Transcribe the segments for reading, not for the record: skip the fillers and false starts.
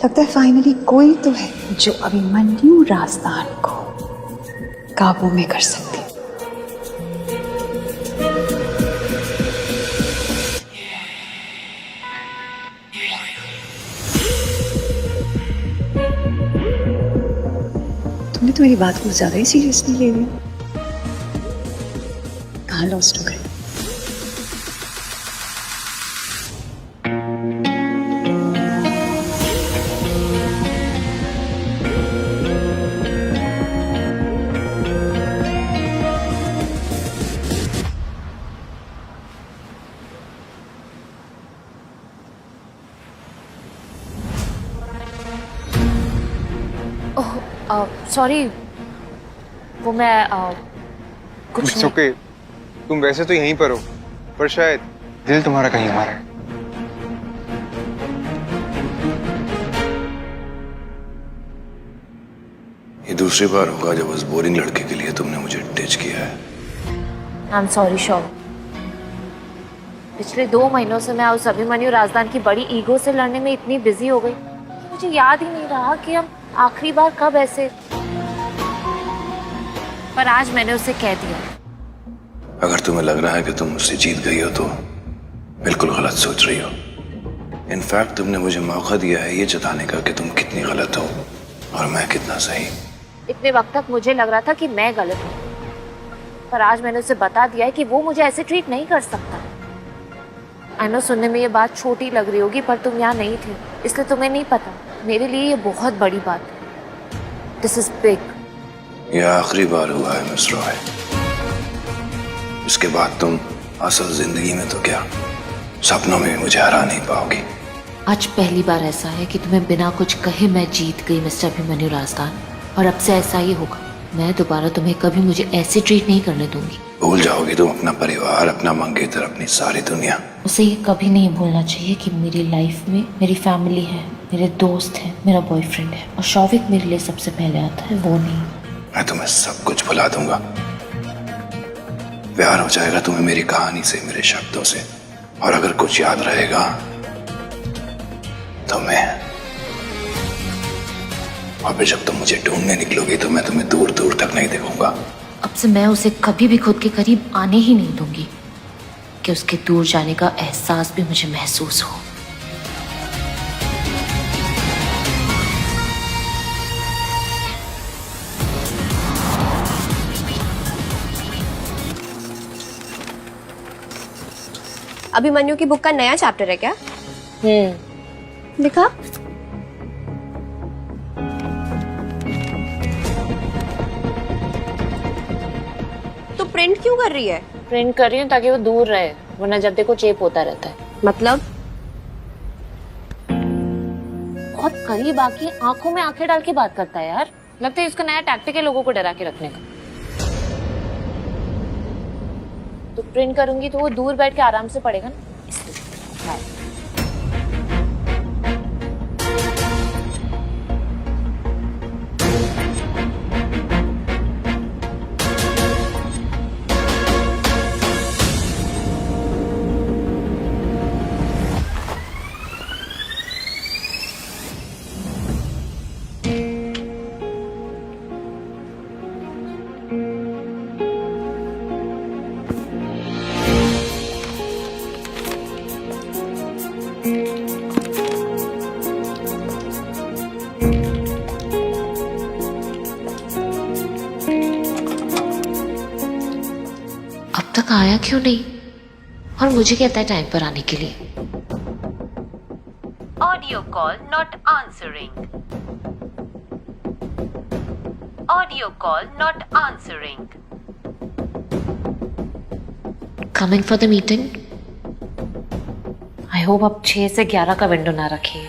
लगता है फाइनली कोई तो है जो अभिमन्यु राजदान को काबू में कर सकती है। तुमने तो मेरी बात को ज्यादा ही सीरियसली ले लिया। कहाँ लॉस्ट हो गए? सॉरी, वो मैं कुछ It's okay. तुम वैसे तो यहीं पर हो, पर शायद दिल तुम्हारा कहीं और है। ये दूसरी बार होगा जब उस बोरिंग लड़के के लिए तुमने मुझे डिच किया है। I am sorry shop. पिछले 2 महीनों से मैं उस अभिमन्यु राजदान की बड़ी ईगो से लड़ने में इतनी बिजी हो गई, मुझे याद ही नहीं रहा कि हम आखिरी बार कब ऐसे। पर आज मैंने उसे कह दिया। अगर तुम्हें लग रहा है कि तुम मुझसे जीत गई हो तो बिल्कुल गलत सोच रही हो। इनफैक्ट तुमने मुझे मौका दिया है ये जताने का कि तुम कितनी गलत हो और मैं कितना सही। इतने वक्त तक मुझे लग रहा था कि मैं गलत हूँ, पर आज मैंने उसे बता दिया है कि वो मुझे ऐसे ट्रीट नहीं कर सकता। आई नो सुनने में ये बात छोटी लग रही होगी, पर तुम यहाँ नहीं थे इसलिए तुम्हें नहीं पता। मेरे लिए ये बहुत बड़ी बात है। This is big. यह आखिरी बार हुआ है मिस रॉय। इसके बाद तुम असल जिंदगी में तो क्या सपनों में भी मुझे हरा नहीं पाओगी। आज पहली बार ऐसा है कि तुम्हें बिना कुछ कहे मैं जीत गई मिस्टर अभिमन्यु राजदान, और अब से ऐसा ही होगा। मैं दोबारा तुम्हें कभी मुझे ऐसे ट्रीट नहीं करने दूंगी। भूल जाओगी तुम अपना परिवार, अपना मंगेतर, अपनी सारी दुनिया। उसे ये कभी नहीं भूलना चाहिए कि मेरी लाइफ में मेरी फैमिली है, मेरे दोस्त हैं, मेरा बॉयफ्रेंड है, और शौविक मेरे लिए सबसे पहले आता है, वो नहीं। मैं तुम्हें सब कुछ भुला दूंगा। प्यार हो जाएगा तुम्हें मेरी कहानी से, मेरे शब्दों से, और अगर कुछ याद रहेगा तो मैं। और फिर जब तुम मुझे ढूंढने निकलोगी तो मैं तुम्हें दूर दूर तक नहीं देखूंगा। अब से मैं उसे कभी भी खुद के करीब आने ही नहीं दूंगी कि उसके दूर जाने का एहसास भी मुझे महसूस हो। अभिमन्यु की बुक का नया चैप्टर है क्या? दिखा। तो प्रिंट क्यों कर रही है? प्रिंट कर रही हूँ ताकि वो दूर रहे, वरना जब देखो चेप होता रहता है। मतलब? बहुत करीब आके आंखों में आंखें डाल के बात करता है यार। लगता है इसका नया टैक्टिक है लोगों को डरा के रखने का। तो प्रिंट करूंगी तो वो दूर बैठ के आराम से पढ़ेगा ना, इसलिए। अब तक आया क्यों नहीं? और मुझे कहता है टाइम पर आने के लिए। Audio call not answering. Audio call not answering. Coming for the meeting? I hope अब 6 से 11 का विंडो ना रखिए।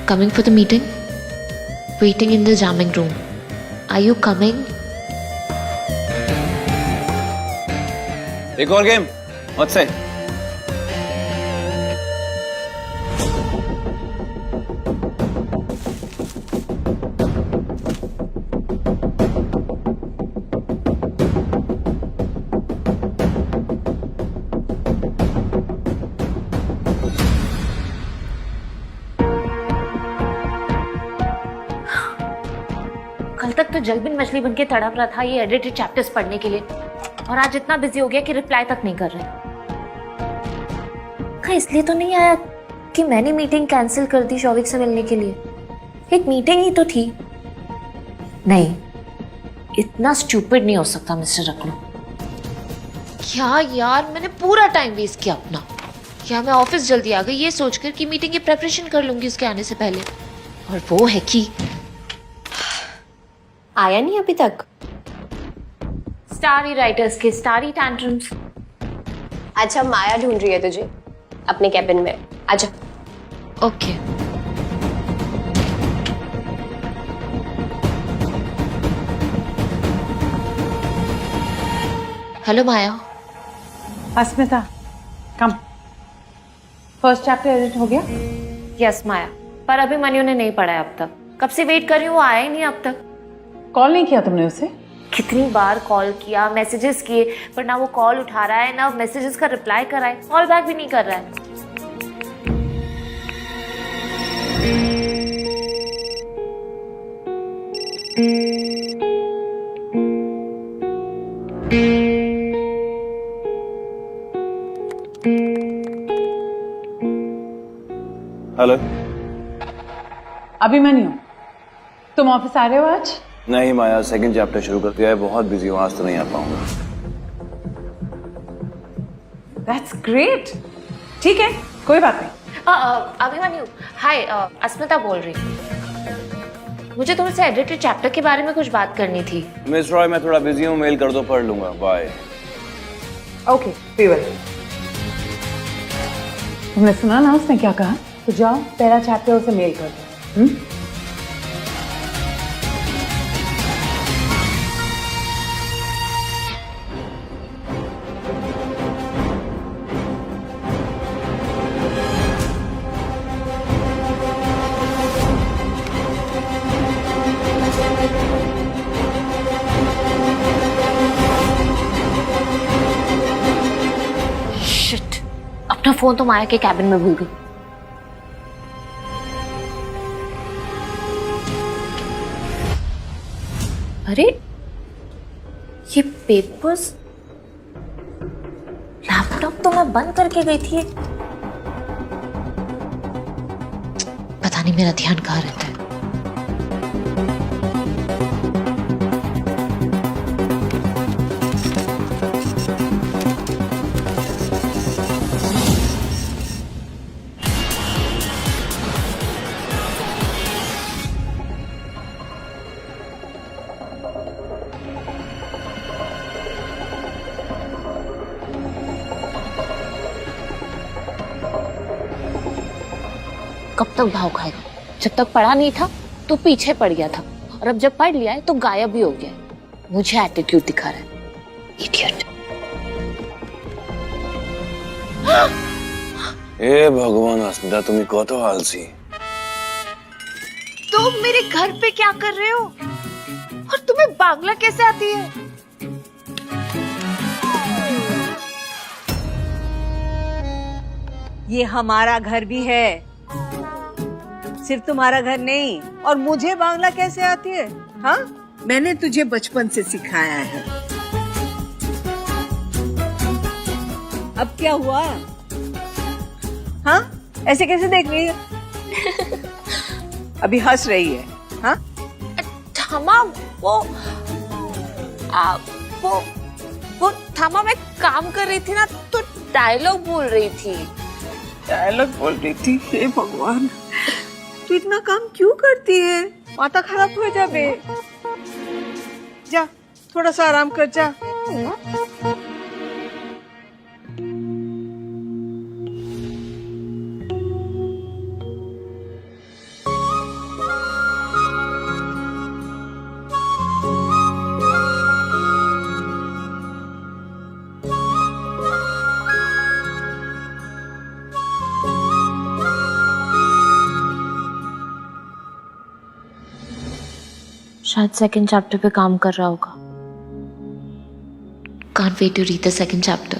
Coming for the meeting? Waiting in the jamming room. Are you coming? एक और गेम, What's it? तो जलबिन मछली बनके तड़प रहा था ये एडिटेड चैप्टर्स पढ़ने के लिए, और आज इतना बिजी हो गया कि रिप्लाई तक नहीं कर रहा। कहीं इसलिए तो नहीं आया कि मैंने मीटिंग कैंसिल कर दी शौविक से मिलने के लिए? एक मीटिंग ही तो थी। नहीं, इतना स्टूपिड नहीं हो सकता मिस्टर रखलो। क्या यार, मैंने पूरा टाइम वेस्ट किया अपना। क्या मैं ऑफिस जल्दी आ गई ये सोचकर कि मीटिंग की प्रेपरेशन कर लूंगी उसके आने से पहले, और वो है कि आया नहीं अभी तक। स्टारी राइटर्स के स्टारी टैंट्रम्स। अच्छा, माया ढूंढ रही है तुझे अपने कैबिन में, आजा। ओके। हेलो माया। अस्मिता, कम। फर्स्ट चैप्टर एडिट हो गया? यस माया, पर अभी मनु ने नहीं पढ़ा है अब तक। कब से वेट कर रही हूँ, वो आया ही नहीं अब तक। कॉल नहीं किया तुमने उसे? कितनी बार कॉल किया, मैसेजेस किए, पर ना वो कॉल उठा रहा है ना मैसेजेस का रिप्लाई कर रहा है, कॉल बैक भी नहीं कर रहा है। हेलो। अभिमन्यु, तुम ऑफिस आ रहे हो आज? नहीं माया, सेकंड चैप्टर शुरू कर दिया है, बहुत बिजी हूँ, आज तो नहीं आ पाऊंगा। That's great. ठीक है, कोई बात नहीं। अभिमन्यु, हाय, अस्मिता बोल रही हूँ। मुझे तुमसे एडिटेड चैप्टर के बारे में कुछ बात करनी थी। मिस रॉय, मैं थोड़ा बिजी हूँ, मेल कर दो, पढ़ लूंगा, बाय। Okay, we will. तुमने सुना ना उसने क्या कहा? तो जाओ पहला चैप्टर उसे मेल कर दो। शिट, अपना फोन तो माया के कैबिन में भूल गई। अरे ये पेपर्स, लैपटॉप तो मैं बंद करके गई थी। पता नहीं मेरा ध्यान कहाँ रहता है। कब तक भाव खाएगा? जब तक पढ़ा नहीं था तो पीछे पड़ गया था, और अब जब पढ़ लिया है तो गायब भी हो गया है। मुझे एटीट्यूड दिखा रहा है, इडियट। ए भगवान अस्मिता, तुम्हें कत आलसी। तुम मेरे घर पे क्या कर रहे हो? और तुम्हें बांग्ला कैसे आती है? ये हमारा घर भी है, सिर्फ तुम्हारा घर नहीं। और मुझे बांग्ला कैसे आती है? हाँ, मैंने तुझे बचपन से सिखाया है। अब क्या हुआ? हाँ, ऐसे कैसे देख रही है? अभी हंस रही है? हाँ, थमा, वो थमा, मैं काम कर रही थी ना, तो डायलॉग बोल रही थी। डायलॉग बोल रही थी? हे भगवान, तू इतना काम क्यों करती है? माथा खराब हो जावे। जा, थोड़ा सा आराम कर जा। शायद सेकंड चैप्टर पे काम कर रहा होगा। Can't wait to read the second chapter.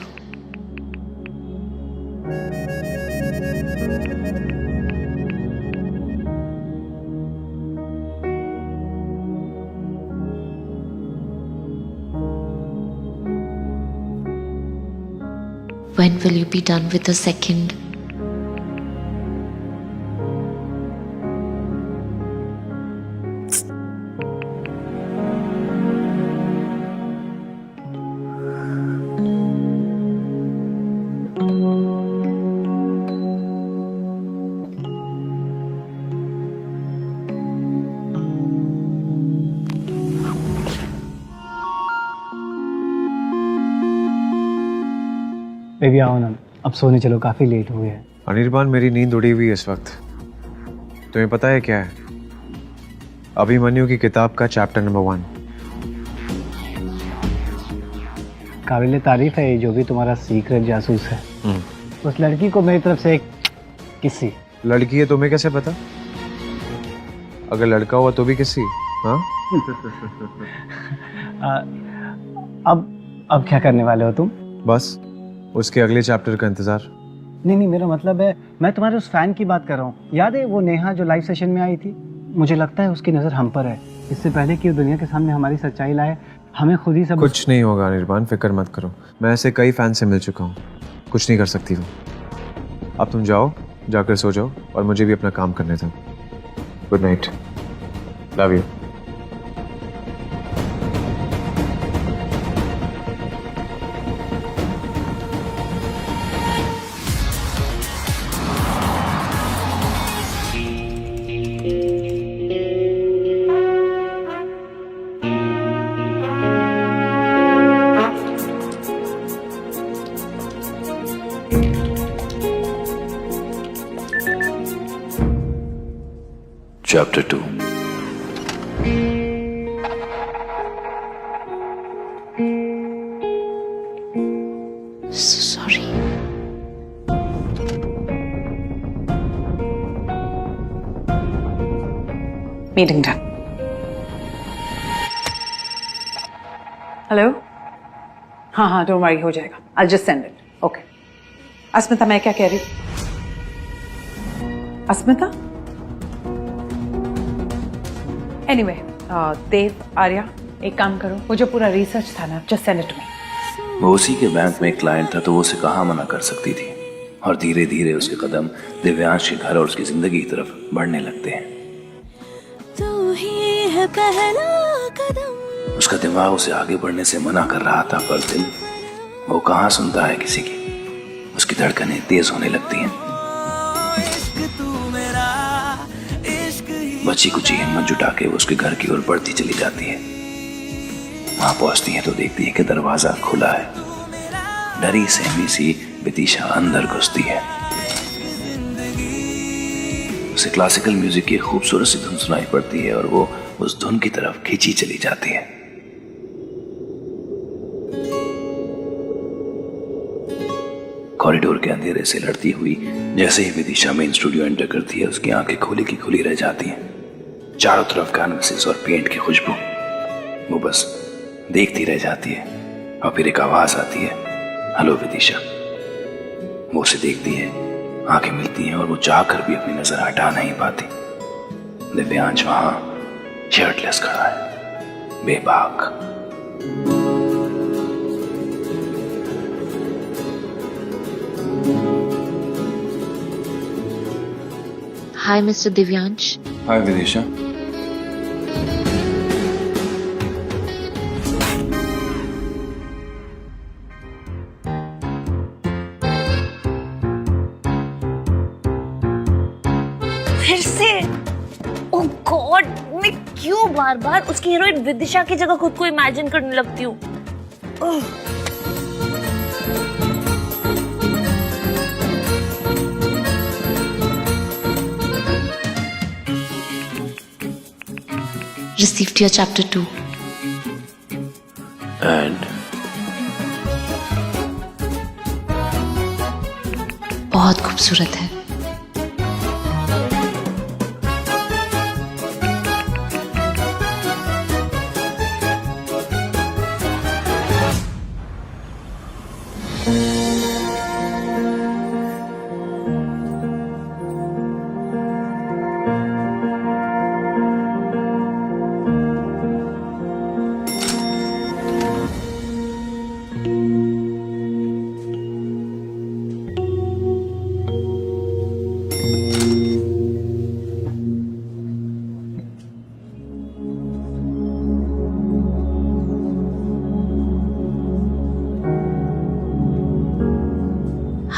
When will you be done with the second? Baby आओ ना, अब सोने चलो, काफी लेट हुए हैं। अनिर्बान, मेरी नींद उड़ी हुई है इस वक्त। तुम्हें पता है क्या है? अभिमन्यु की किताब का चैप्टर नंबर 1। काबिल तारीफ है ये जो भी तुम्हारा सीक्रेट जासूस है। उस लड़की को मेरी तरफ से एक किसी। लड़की है तुम्हें कैसे पता? अगर लड़का हुआ तो भी किसी। हाँ? अब क्या करने वाले हो तुम? बस उसके अगले चैप्टर का इंतजार। नहीं, मेरा मतलब है मैं तुम्हारे उस फैन की बात कर रहा हूँ। याद है वो नेहा जो लाइव सेशन में आई थी? मुझे लगता है उसकी नज़र हम पर है। इससे पहले कि वो दुनिया के सामने हमारी सच्चाई लाए, हमें खुद ही सब। कुछ नहीं होगा अनिर्बान, फिक्र मत करो। मैं ऐसे कई फैन से मिल चुका हूँ, कुछ नहीं कर सकती वो। अब तुम जाओ, जाकर सो जाओ और मुझे भी अपना काम करने दो। Good night, love you. Chapter 2. Sorry. Meeting done. Hello, हाँ डोंट वरी, हो जाएगा। I just send it. Okay. Asmita, मैं क्या कह रही हूँ? अस्मिता, एनीवे, देव, आर्या, एक काम करो, वो जो पूरा रिसर्च था ना, just send it to me. वो उसी के बैंक में एक क्लाइंट था तो वो उसे कहाँ मना कर सकती थी। और धीरे धीरे उसके कदम दिव्यांश के घर और उसकी जिंदगी की तरफ बढ़ने लगते हैं। तू ही है पहला कदम। उसका दिमाग उसे आगे बढ़ने से मना कर रहा था, पर दिल वो कहाँ सुनता है किसी की। उसकी धड़कनें तेज होने लगती हैं। बची कुछ हिम्मत जुटा के वो उसके घर की ओर बढ़ती चली जाती है। वहां पहुंचती है तो देखती है कि दरवाजा खुला है। डरी सहमी सी विदिशा अंदर घुसती है। उसे क्लासिकल म्यूजिक की खूबसूरत सी धुन सुनाई पड़ती है और वो उस धुन की तरफ खींची चली जाती है। कॉरिडोर के अंधेरे से लड़ती हुई जैसे ही विदिशा मेन स्टूडियो एंटर करती है, उसकी आंखें खुली की खुली रह जाती हैं। चारों तरफ कैनवसेस और पेंट की खुशबू। वो बस देखती रह जाती है और फिर एक आवाज आती है, हेलो विदिशा। वो उसे देखती है, आंखें मिलती हैं और वो चाहकर भी अपनी नजर हटा नहीं पाती। दिव्यांश वहां शर्टलेस खड़ा है, बेबाक। Hi, Mr. Divyansh. हाय विदिशा। फिर से? ओह गॉड, मैं क्यों बार बार उसकी हीरोइन विदिशा की जगह खुद को इमेजिन करने लगती हूँ? Received your chapter 2. And बहुत खूबसूरत है।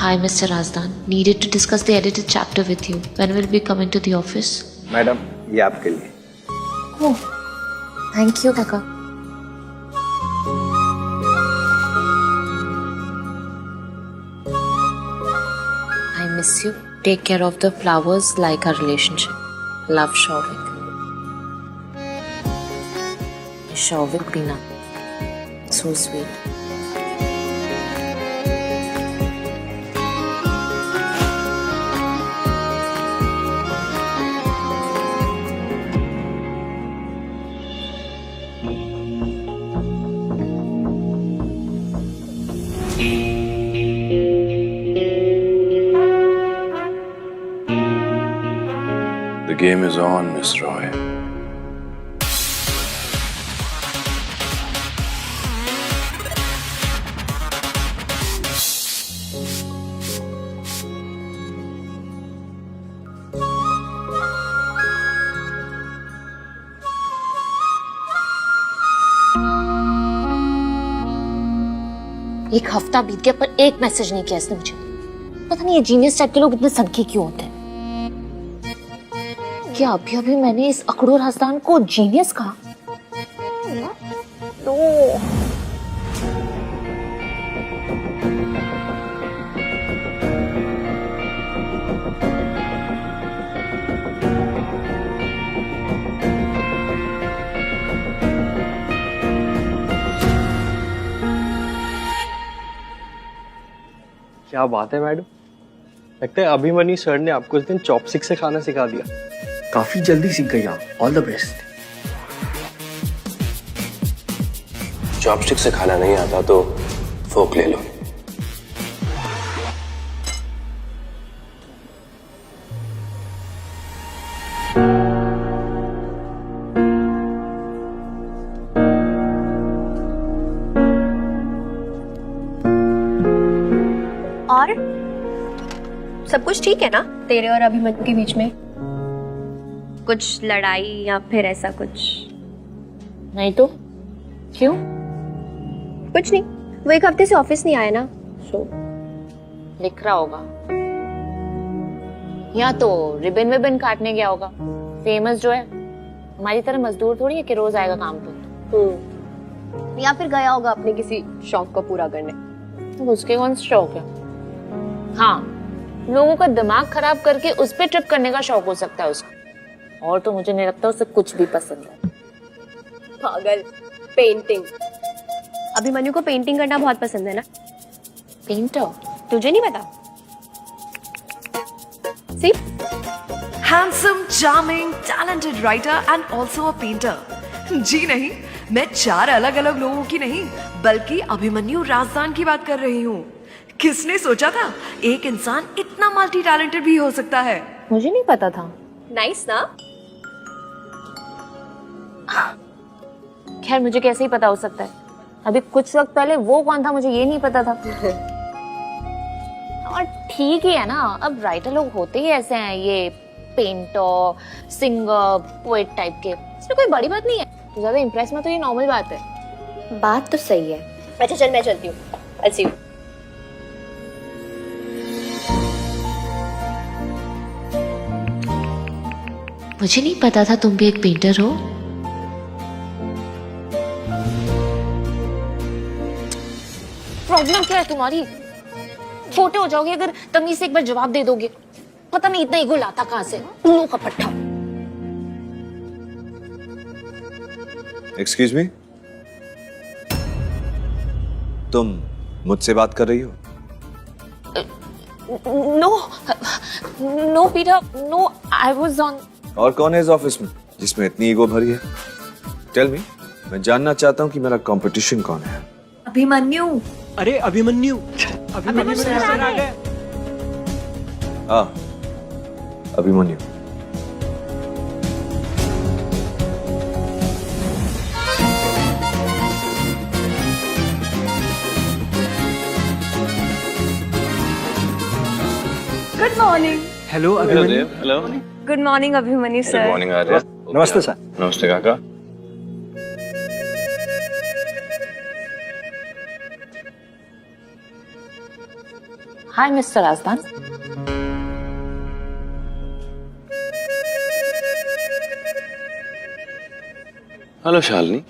Hi, Mr. Razdan. Needed to discuss the edited chapter with you. When will you be coming to the office? Madam ये आपके लिए। Oh, thank you, Kaka. I miss you. Take care of the flowers like our relationship. Love, Shavik. Shavik Pina. So sweet. The game is on, Miss Roy. एक हफ्ता बीत गया पर एक message नहीं किया इसने मुझे। पता नहीं ये जीनियस टाइप के लोग इतने सनकी क्यों होते हैं। क्या अभी अभी मैंने इस अकड़ू राजदान को जीनियस कहा? तो क्या बात है मैडम, लगता है अभिमन्यु सर ने आपको उस दिन चॉपस्टिक से खाना सिखा दिया। काफी जल्दी सीख गई आप। All the best. चॉपस्टिक से खाना नहीं आता तो फोक ले लो। और सब कुछ ठीक है ना तेरे और अभिमन्यु के बीच में? कुछ लड़ाई या फिर ऐसा कुछ? नहीं तो क्यों? कुछ नहीं, वो एक हफ्ते से ऑफिस नहीं आया ना, सो लिख रहा होगा या तो रिबन विबन काटने गया होगा। फेमस जो है हमारी तरह मजदूर थोड़ी है कि रोज आएगा काम पे। या फिर गया होगा अपने किसी शौक को पूरा करने। तो उसके कौन सा शौक है? हाँ, लोगों का दिमाग खराब करके उस पे ट्रिप करने का शौक हो सकता है उसका। और तो मुझे नहीं लगता उसे कुछ भी पसंद है। पागल। पेंटिंग। अभिमन्यु को पेंटिंग करना बहुत पसंद है ना? पेंटर? तुझे नहीं पता? सी? Handsome, charming, talented writer and also a painter. जी नहीं, मैं 4 अलग अलग लोगों की नहीं बल्कि अभिमन्यु राजदान की बात कर रही हूँ। किसने सोचा था एक इंसान इतना मल्टी टैलेंटेड भी हो सकता है? मुझे नहीं पता था। नाइस ना? खैर मुझे कैसे ही पता हो सकता है, अभी कुछ वक्त पहले वो कौन था मुझे ये नहीं पता था। और ठीक ही है ना, अब राइटर लोग होते ही ऐसे हैं, ये पेंटर, सिंगर, पोएट टाइप के। इसमें कोई बड़ी बात नहीं है, तो ज्यादा इंप्रेस में तो ये नॉर्मल बात है। बात तो सही है। अच्छा चल मैं चलती हूँ। I'll see you. मुझे नहीं पता था तुम भी एक पेंटर हो। प्रॉब्लम क्या है तुम्हारी? छोटे हो जाओगे अगर तमीज से एक बार जवाब दे दोगे। पता नहीं इतना ईगो लाता कहां से, उल्लू का पट्टा। एक्सक्यूज मी, तुम मुझसे बात कर रही हो? No Peter, no, I was on. और कौन है इस ऑफिस में जिसमें इतनी ईगो भरी है? टेल मी, मैं जानना चाहता हूँ कि मेरा कंपटीशन कौन है। अभिमन्यु। अरे अभिमन्यु, अभिमन्यु सर आ गए। हाँ, Abhimanyu. Good morning. Hello Abhimanyu. Hello. Good morning Abhimanyu good sir. Morning Arya. नमस्ते सर। नमस्ते काका। Hi mister Rajdan. Hello Shalini.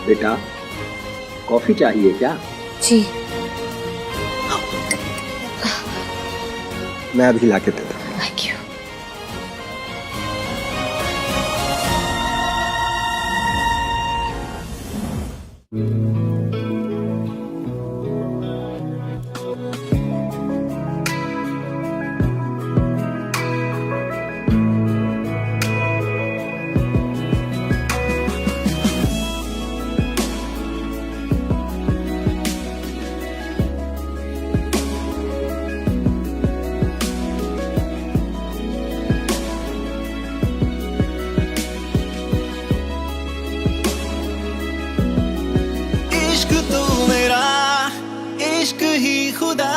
बेटा कॉफी चाहिए क्या? जी। मैं अभी ला के देता हूँ। Thank you. इश्क तू मेरा, इश्क ही खुदा,